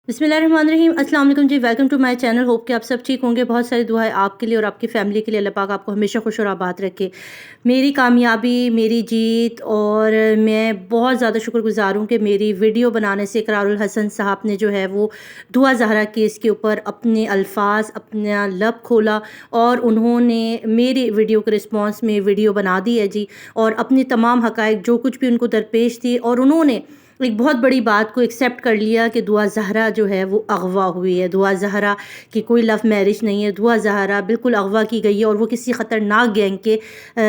बिस्मिल्लाहिर्रहमानिर्रहीम। अस्सलाम वालेकुम जी, welcome to my channel. Hope कि आप सब ठीक होंगे। बहुत सारी दुआएं आपके लिए और आपकी फ़ैमिली के लिए। अल्लाह पाक आपको हमेशा खुश और आबाद रखे। मेरी कामयाबी, मेरी जीत, और मैं बहुत ज़्यादा शुक्रगुज़ार हूँ कि मेरी वीडियो बनाने से इकरारुल हसन साहब ने जो है वो दुआ ज़हरा केस के ऊपर अपने अल्फाज, अपना लब खोला और उन्होंने मेरी वीडियो के रिस्पॉन्स में वीडियो बना दी है जी। और अपनी तमाम हक़ाइक़ जो कुछ भी उनको दरपेश थी, और उन्होंने एक बहुत बड़ी बात को एक्सेप्ट कर लिया कि दुआ ज़हरा जो है वो अगवा हुई है। दुआ ज़हरा की कोई लव मैरिज नहीं है। दुआ ज़हरा बिल्कुल अगवा की गई है और वो किसी ख़तरनाक गैंग के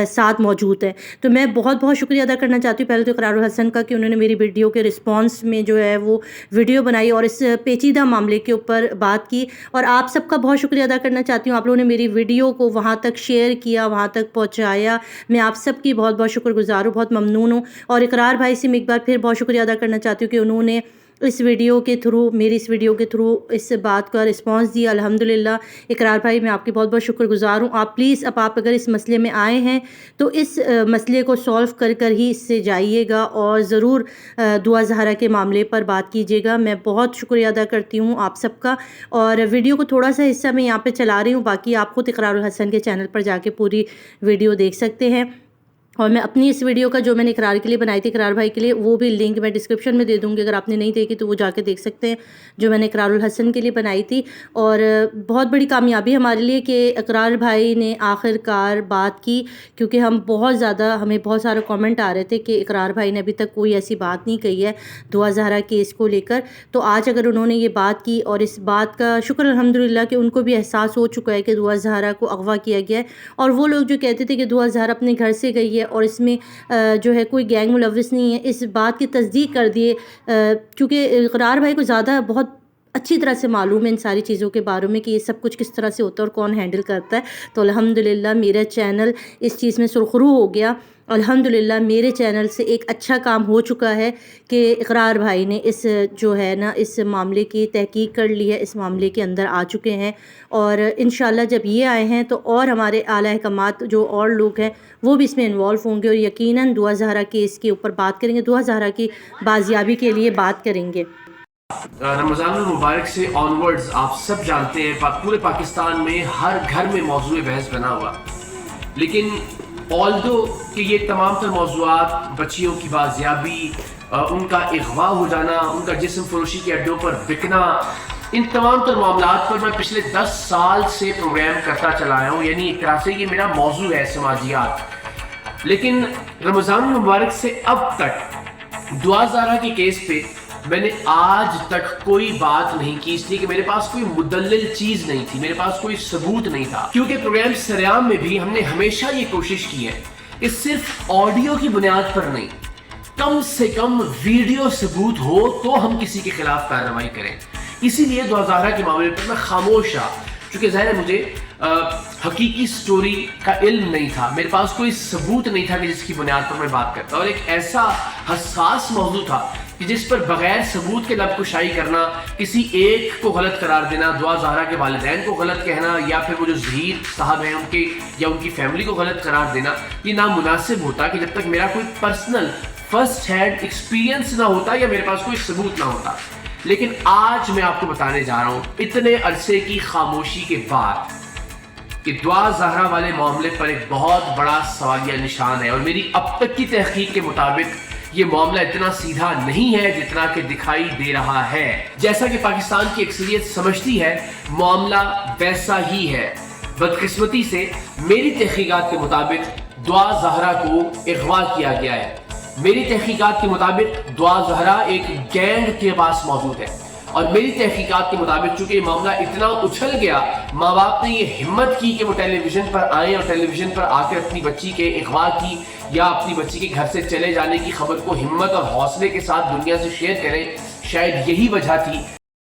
साथ मौजूद है। तो मैं बहुत बहुत शुक्रिया अदा करना चाहती हूँ पहले तो इकरारुल हसन का, कि उन्होंने मेरी वीडियो के रिस्पॉन्स में जो है वो वीडियो बनाई और इस पेचीदा मामले के ऊपर बात की। और आप सबका बहुत शुक्रिया अदा करना चाहती हूँ, आप लोगों ने मेरी वीडियो को वहाँ तक शेयर किया, वहाँ तक पहुँचाया। मैं आप सब की बहुत बहुत शुक्रगुज़ार हूँ, बहुत ममनून हूँ। और इकरार भाई से मैं एक बार फिर बहुत शुक्रिया अदा करना चाहती हूँ कि उन्होंने इस वीडियो के थ्रू, मेरी इस वीडियो के थ्रू इस बात का रिस्पांस दिया। अल्हम्दुलिल्लाह। इकरार भाई, मैं आपकी बहुत बहुत शुक्रगुज़ार हूँ। आप प्लीज़, अब आप अगर इस मसले में आए हैं तो इस मसले को सॉल्व कर कर ही इससे जाइएगा और ज़रूर दुआ ज़हरा के मामले पर बात कीजिएगा। मैं बहुत शुक्रिया अदा करती हूँ आप सबका। और वीडियो को थोड़ा सा हिस्सा मैं यहाँ पर चला रही हूँ, बाकी आप खुद इकरारुल हसन के चैनल पर जाके पूरी वीडियो देख सकते हैं। और मैं अपनी इस वीडियो का जो मैंने इकरार के लिए बनाई थी, इकरार भाई के लिए, वो भी लिंक मैं डिस्क्रिप्शन में दे दूँगी। अगर आपने नहीं देखी तो वो जाके देख सकते हैं, जो मैंने इकरारुल हसन के लिए बनाई थी। और बहुत बड़ी कामयाबी हमारे लिए कि इकरार भाई ने आखिरकार बात की, क्योंकि हमें बहुत सारे कमेंट आ रहे थे कि इकरार भाई ने अभी तक कोई ऐसी बात नहीं कही है दुआ ज़हरा केस को लेकर। तो आज अगर उन्होंने ये बात की, और इस बात का शुक्र अल्हम्दुलिल्लाह कि उनको भी एहसास हो चुका है कि दुआ ज़हरा को अगवा किया गया है। और वो लोग जो कहते थे कि दुआ ज़हरा अपने घर से गई है और इसमें जो है कोई गैंग मुलव्विस नहीं है, इस बात की तस्दीक कर दिए, क्योंकि इकरार भाई को ज़्यादा बहुत अच्छी तरह से मालूम है इन सारी चीज़ों के बारे में कि ये सब कुछ किस तरह से होता है और कौन हैंडल करता है। तो अल्हम्दुलिल्लाह मेरा चैनल इस चीज़ में सुरखरू हो गया। अल्हम्दुलिल्लाह मेरे चैनल से एक अच्छा काम हो चुका है कि इकरार भाई ने इस मामले की तहकीक कर ली है, इस मामले के अंदर आ चुके हैं। और इंशाल्लाह जब ये आए हैं तो और हमारे आला हकमात जो और लोग हैं वो भी इसमें इन्वॉल्व होंगे और यकीनन दुआ ज़हरा केस के ऊपर बात करेंगे, दुआ ज़हरा की बाजियाबी के लिए बात करेंगे। रमज़ान मुबारक से ऑनवर्ड्स आप सब जानते हैं पूरे पाकिस्तान में हर घर में मौजूद बहस बना हुआ। लेकिन ऑल्दो कि ये तमाम तर मौज़ूआत, बच्चियों की बाजियाबी, उनका अगवा हो जाना, उनका जिस्म फरोशी के अड्डों पर बिकना, इन तमाम तर मामलात पर मैं पिछले 10 साल से प्रोग्राम करता चला आया हूँ। यानी एक तरह से ये मेरा मौजू है, समाजियात। लेकिन रमज़ान मुबारक से अब तक दुआ ज़हरा के केस पे मैंने आज तक कोई बात नहीं की, इसलिए कि मेरे पास कोई मुदल्लिल चीज नहीं थी, मेरे पास कोई सबूत नहीं था। क्योंकि प्रोग्राम सरेआम में भी हमने हमेशा ये कोशिश की है कि सिर्फ ऑडियो की बुनियाद पर नहीं, कम से कम वीडियो सबूत हो तो हम किसी के खिलाफ कार्रवाई करें। इसीलिए दुआ ज़हरा के मामले पर मैं खामोश रहा, क्योंकि ज़ाहिर है मुझे हकीकी स्टोरी का इल्म नहीं था, मेरे पास कोई सबूत नहीं था कि जिसकी बुनियाद पर मैं बात करता। और एक ऐसा हसास मौजू था कि जिस पर बगैर सबूत के लबकुशाई करना, किसी एक को गलत करार देना, दुआ ज़हरा के वालिदैन को गलत कहना, या फिर वो जो ज़हीर साहब हैं उनके या उनकी फैमिली को गलत करार देना, ये नामुनासिब होता कि जब तक मेरा कोई पर्सनल फर्स्ट हैंड एक्सपीरियंस ना होता या मेरे पास कोई सबूत ना होता। लेकिन आज मैं आपको बताने जा रहा हूँ, इतने अरसे की खामोशी के बाद, कि दुआ ज़हरा वाले मामले पर एक बहुत बड़ा सवालिया निशान है। और मेरी अब तक की तहकीक के मुताबिक ये मामला इतना सीधा नहीं है जितना कि दिखाई दे रहा है। जैसा कि पाकिस्तान की अक्सरियत समझती है, मामला वैसा ही है। बदकिस्मती से मेरी तहकीकात के मुताबिक दुआ ज़हरा को अगवा किया गया है। मेरी तहकीकात के मुताबिक दुआ ज़हरा एक गैंग के पास मौजूद है। और मेरी तहकीकात के मुताबिक चूंकि मामला इतना उछल गया, माँ बाप ने ये हिम्मत की कि वो टेलीविजन पर आए और टेलीविजन पर आकर अपनी बच्ची के अगवा की या अपनी बच्ची के घर से चले जाने की खबर को हिम्मत और हौसले के साथ दुनिया से शेयर करें। शायद यही वजह थी